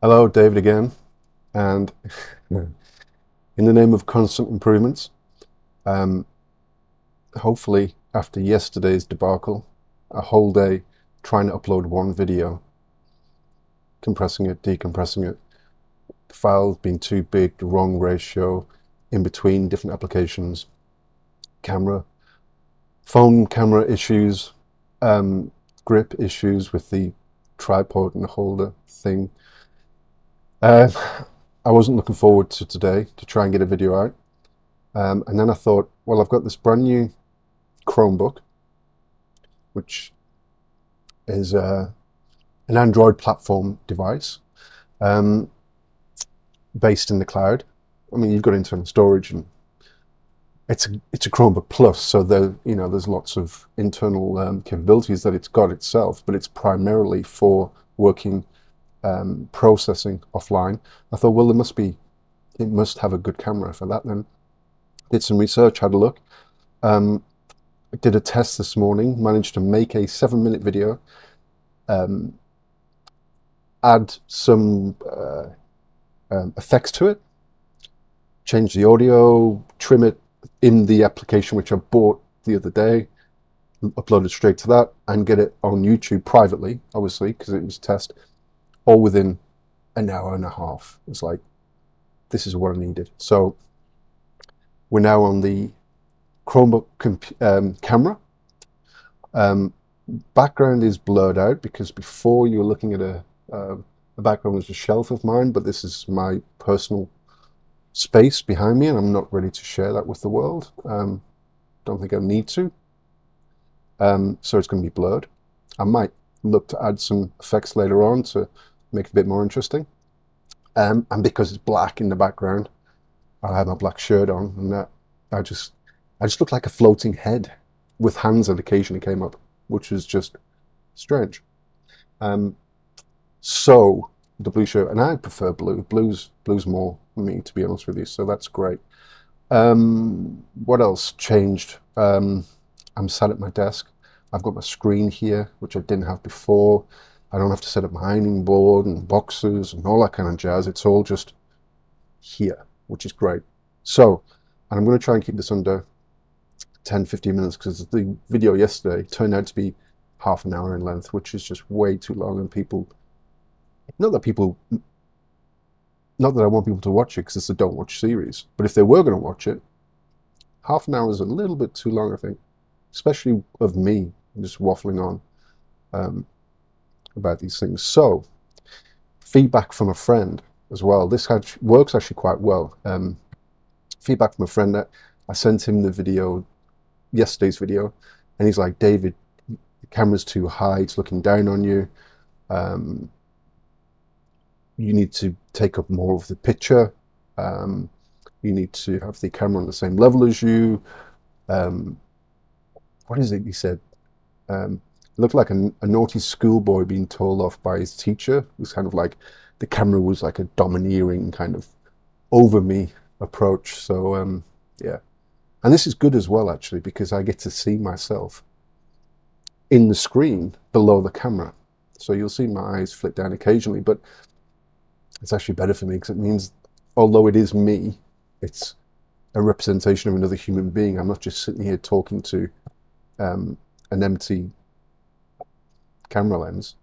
Hello, David again. And in the name of constant improvements, um, hopefully after yesterday's debacle, a whole day trying to upload one video, compressing it, decompressing it, the files being too big, the wrong ratio, in between different applications, camera, phone camera issues, grip issues with the tripod and the holder thing. Uh, I wasn't looking forward to today to try and get a video out. And then I thought, well, I've got this brand new Chromebook, which is an Android platform device um, based in the cloud. I mean, you've got internal storage, and it's a Chromebook Plus, so there's lots of internal capabilities that it's got itself, but it's primarily for working processing offline. I thought, well, it must have a good camera for that. Then did some research, had a look. Um, did a test this morning, managed to make a 7-minute video, um, add some effects to it, change the audio, trim it in the application which I bought the other day, upload it straight to that, and get it on YouTube privately, obviously, because it was a test, all within an hour and a half. It's like, this is what I needed. So we're now on the Chromebook camera. Background is blurred out because before you were looking at a background was a shelf of mine, but this is my personal space behind me, and I'm not ready to share that with the world. Don't think I need to. So it's going to be blurred. I might look to add some effects later on to make it a bit more interesting. And because it's black in the background, I have my black shirt on, and I just look like a floating head with hands that occasionally came up, which was just strange. So the blue shirt, and I prefer blue. Blue's more me, to be honest with you. So that's great. What else changed? I'm sat at my desk. I've got my screen here, which I didn't have before. I don't have to set up my ironing board and boxes and all that kind of jazz. It's all just here, which is great. So, and I'm going to try and keep this under 10-15 minutes because the video yesterday turned out to be half an hour in length, which is just way too long. And not that I want people to watch it because it's a don't watch series, but if they were going to watch it, half an hour is a little bit too long, I think, especially of me just waffling on about these things. So, feedback from a friend as well. This works actually quite well. Feedback from a friend that I sent him the video, yesterday's video, and he's like, David, the camera's too high, it's looking down on you. You need to take up more of the picture. You need to have the camera on the same level as you. What is it he said? It looked like a naughty schoolboy being told off by his teacher. It was kind of like the camera was like a domineering kind of over me approach. So yeah. And this is good as well, actually, because I get to see myself in the screen below the camera. So you'll see my eyes flick down occasionally, but it's actually better for me because it means, although it is me, it's a representation of another human being. I'm not just sitting here talking to an empty camera lens.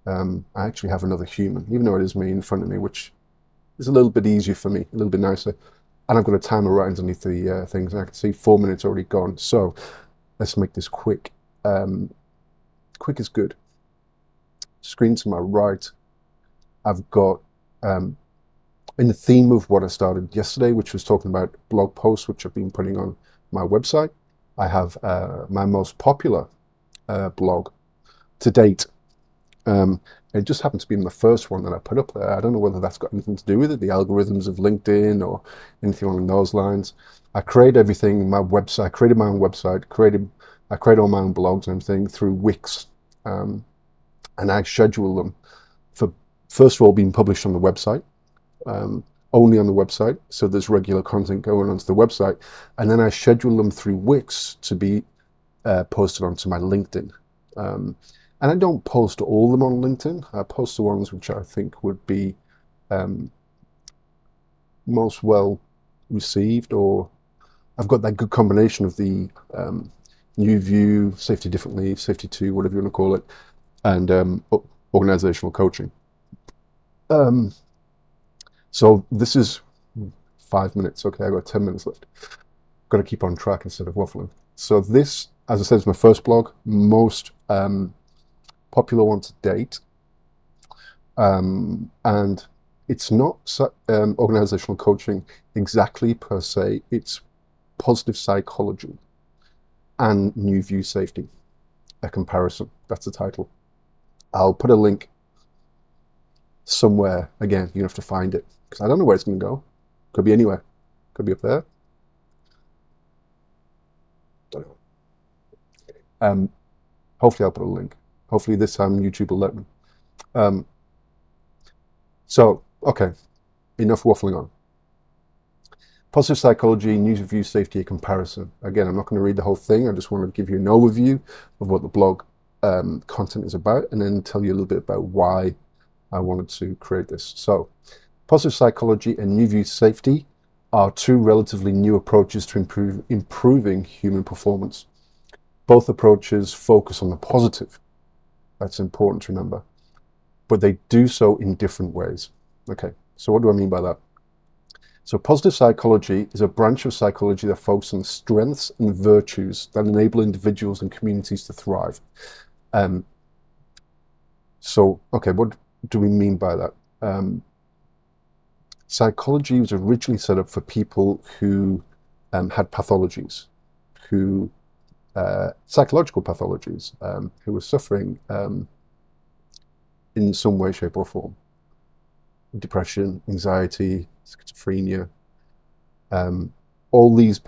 I actually have another human, even though it is me in front of me, which is a little bit easier for me, a little bit nicer. And I've got a timer right underneath the things, and I can see 4 minutes already gone. So let's make this quick. Quick is good. Screen to my right, I've got, in the theme of what I started yesterday, which was talking about blog posts, which I've been putting on my website, I have my most popular blog to date. It just happened to be the first one that I put up there. I don't know whether that's got anything to do with it, the algorithms of LinkedIn or anything along those lines. I create everything, my website, I created my own website, I create all my own blogs and everything through Wix. And I schedule them for, first of all, being published on the website, only on the website. So there's regular content going onto the website. And then I schedule them through Wix to be posted onto my LinkedIn. And I don't post all of them on LinkedIn. I post the ones which I think would be most well received, or I've got that good combination of the New View, Safety Differently, Safety 2, whatever you want to call it, and organizational coaching. So this is 5 minutes. Okay, I've got 10 minutes left. Got to keep on track instead of waffling. So this, as I said, is my first blog, most popular one to date. And it's not organizational coaching exactly per se, it's positive psychology and New View Safety, a comparison. That's the title. I'll put a link somewhere. Again, you have to find it, because I don't know where it's going to go. Could be anywhere. Could be up there. Don't know. Hopefully I'll put a link. Hopefully this time YouTube will let me. So, okay, enough waffling on. Positive psychology, New View Safety, a comparison. Again, I'm not going to read the whole thing. I just want to give you an overview of what the blog content is about, and then tell you a little bit about why I wanted to create this. So, positive psychology and New View Safety are two relatively new approaches to improving human performance. Both approaches focus on the positive. That's important to remember. But they do so in different ways. Okay, so what do I mean by that? So positive psychology is a branch of psychology that focuses on strengths and virtues that enable individuals and communities to thrive. So, okay, what do we mean by that? Psychology was originally set up for people who had pathologies, psychological pathologies, who were suffering in some way, shape, or form. Depression, anxiety, schizophrenia, all these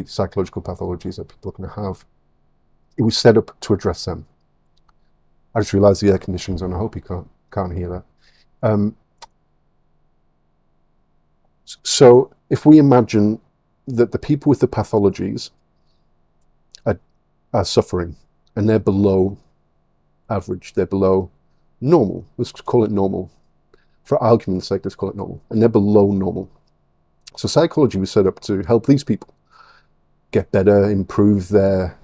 psychological pathologies that people are going to have. It was set up to address them. I just realized the air conditioning's on. I hope you can't hear that. So if we imagine that the people with the pathologies are suffering, and they're below average, they're below normal. Let's call it normal. For argument's sake, let's call it normal. And they're below normal. So psychology was set up to help these people get better, improve their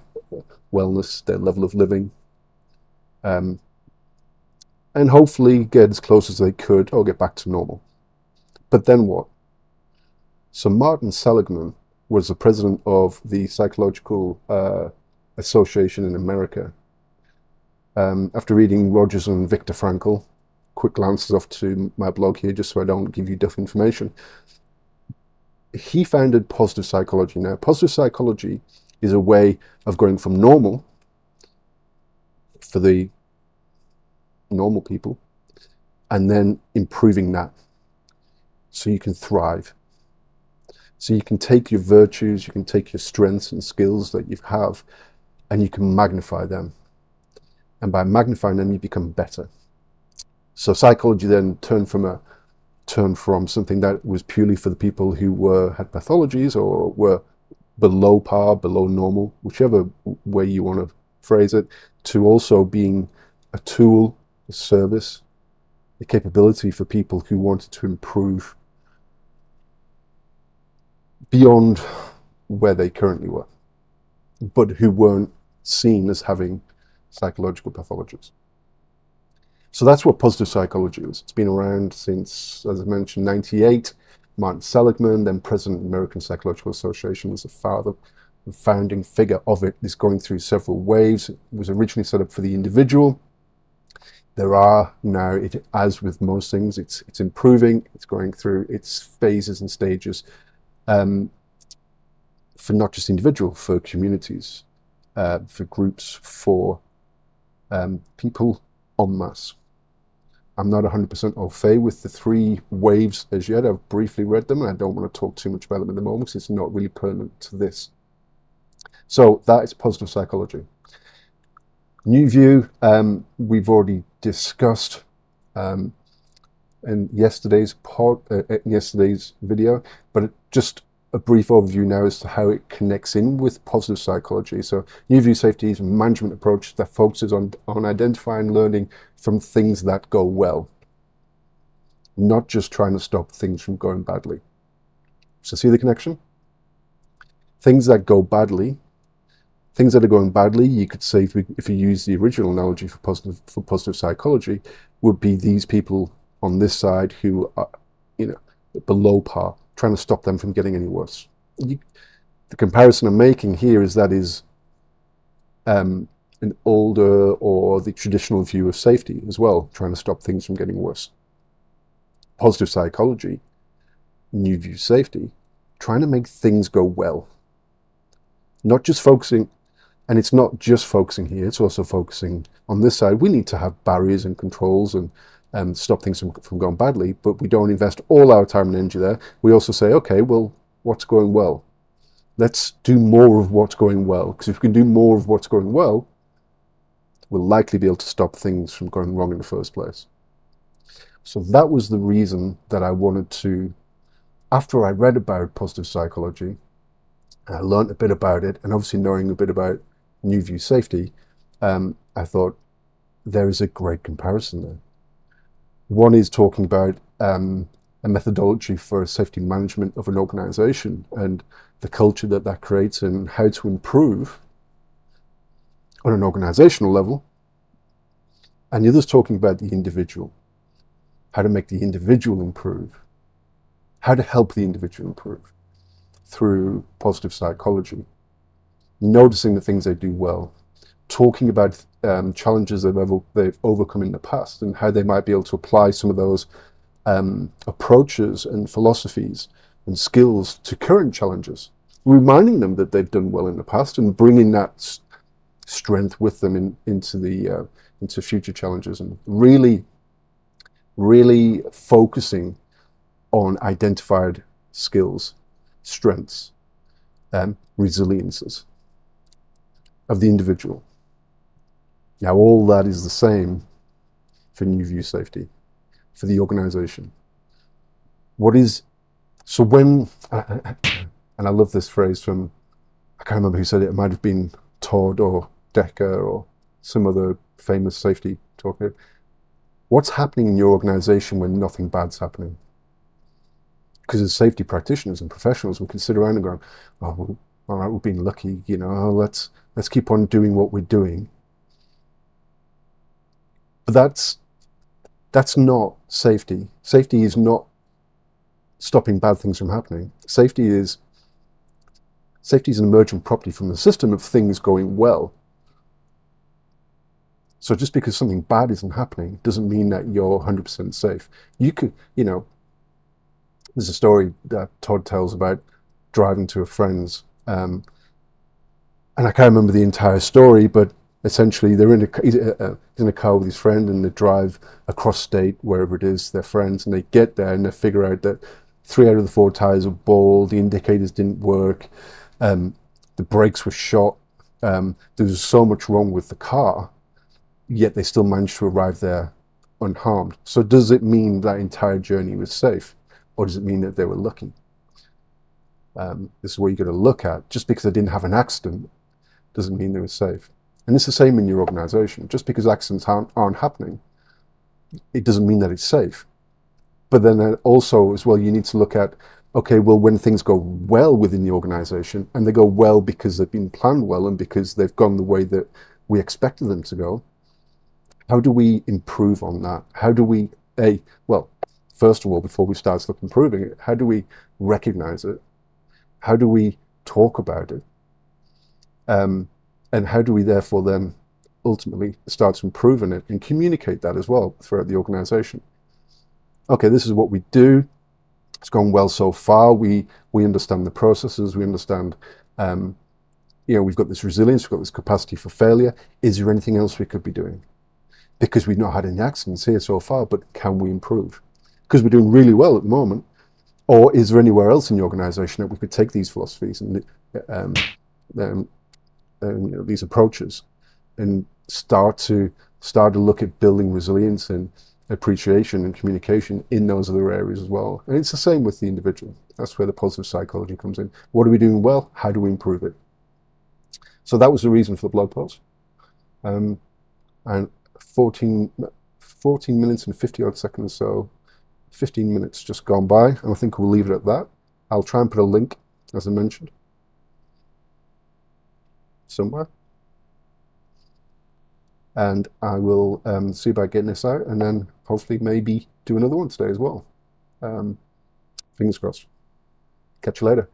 wellness, their level of living, and hopefully get as close as they could or get back to normal. But then what? So Martin Seligman was the president of the Psychological Association in America. After reading Rogers and Viktor Frankl, quick glances off to my blog here just so I don't give you duff information, he founded positive psychology. Now, positive psychology is a way of going from normal for the normal people and then improving that so you can thrive. So you can take your virtues, you can take your strengths and skills that you have, and you can magnify them. And by magnifying them, you become better. So psychology then turned from something that was purely for the people who had pathologies or were below par, below normal, whichever way you want to phrase it, to also being a tool, a service, a capability for people who wanted to improve beyond where they currently were, but who weren't seen as having psychological pathologies. So that's what positive psychology is. It's been around since, as I mentioned, 98. Martin Seligman, then president of the American Psychological Association, was the founding figure of it. It's going through several waves. It was originally set up for the individual. There are now, as with most things, it's improving. It's going through its phases and stages for not just individual, for communities, for groups, for people en masse. I'm not 100% au fait with the 3 waves as yet. I've briefly read them, and I don't want to talk too much about them at the moment because it's not really pertinent to this. So that is positive psychology. New View, we've already discussed in yesterday's video, but just a brief overview now as to how it connects in with positive psychology. So New View Safety is a management approach that focuses on identifying learning from things that go well, not just trying to stop things from going badly. So see the connection? Things that go badly, things that are going badly, you could say, if you use the original analogy for positive psychology, would be these people on this side who are, below par, trying to stop them from getting any worse. The comparison I'm making here is an older or the traditional view of safety as well, trying to stop things from getting worse. Positive psychology, New View Safety, trying to make things go well. Not just focusing, and it's not just focusing here, it's also focusing on this side. We need to have barriers and controls and stop things from going badly, but we don't invest all our time and energy there. We also say, okay, well, what's going well? Let's do more of what's going well, because if we can do more of what's going well, we'll likely be able to stop things from going wrong in the first place. So that was the reason that I wanted to, after I read about positive psychology, I learned a bit about it, and obviously knowing a bit about New View Safety, I thought there is a great comparison there. One is talking about a methodology for safety management of an organization and the culture that creates and how to improve on an organizational level. And the other's talking about the individual, how to make the individual improve, how to help the individual improve through positive psychology, noticing the things they do well, talking about challenges they've overcome in the past and how they might be able to apply some of those approaches and philosophies and skills to current challenges, reminding them that they've done well in the past and bringing that strength with them into future challenges, and really focusing on identified skills, strengths, resiliences of the individual. Now, all that is the same for New View Safety, for the organization. So when, and I love this phrase from, I can't remember who said it, it might have been Todd or Decker or some other famous safety talker. What's happening in your organization when nothing bad's happening? Because as safety practitioners and professionals, we can sit around and go, oh, well, all right, we've been lucky, let's keep on doing what we're doing. But that's not safety. Safety is not stopping bad things from happening. Safety is an emergent property from the system of things going well. So just because something bad isn't happening doesn't mean that you're 100% safe. You could, there's a story that Todd tells about driving to a friend's, and I can't remember the entire story, but essentially he's in a car with his friend, and they drive across state, wherever it is, their friends, and they get there and they figure out that 3 out of the 4 tires are bald, the indicators didn't work, the brakes were shot, there was so much wrong with the car, yet they still managed to arrive there unharmed. So does it mean that entire journey was safe, or does it mean that they were lucky? This is what you've got to look at. Just because they didn't have an accident doesn't mean they were safe. And it's the same in your organization. Just because accidents aren't happening, it doesn't mean that it's safe. But then also as well, you need to look at, okay, well, when things go well within the organization, and they go well because they've been planned well and because they've gone the way that we expected them to go, how do we improve on that? How do we, first of all, before we start improving it, how do we recognize it? How do we talk about it? And how do we therefore then ultimately start improving it and communicate that as well throughout the organization? Okay, this is what we do. It's gone well so far. We understand the processes. We understand, we've got this resilience. We've got this capacity for failure. Is there anything else we could be doing? Because we've not had any accidents here so far, but can we improve? Because we're doing really well at the moment. Or is there anywhere else in the organization that we could take these philosophies and these approaches and start to look at building resilience and appreciation and communication in those other areas as well. And it's the same with the individual. That's where the positive psychology comes in. What are we doing well? How do we improve it? So that was the reason for the blog post. And 14 minutes and 50 odd seconds, so 15 minutes just gone by, and I think we'll leave it at that. I'll try and put a link, as I mentioned, somewhere. And I will see about getting this out, and then hopefully maybe do another one today as well. Fingers crossed. Catch you later.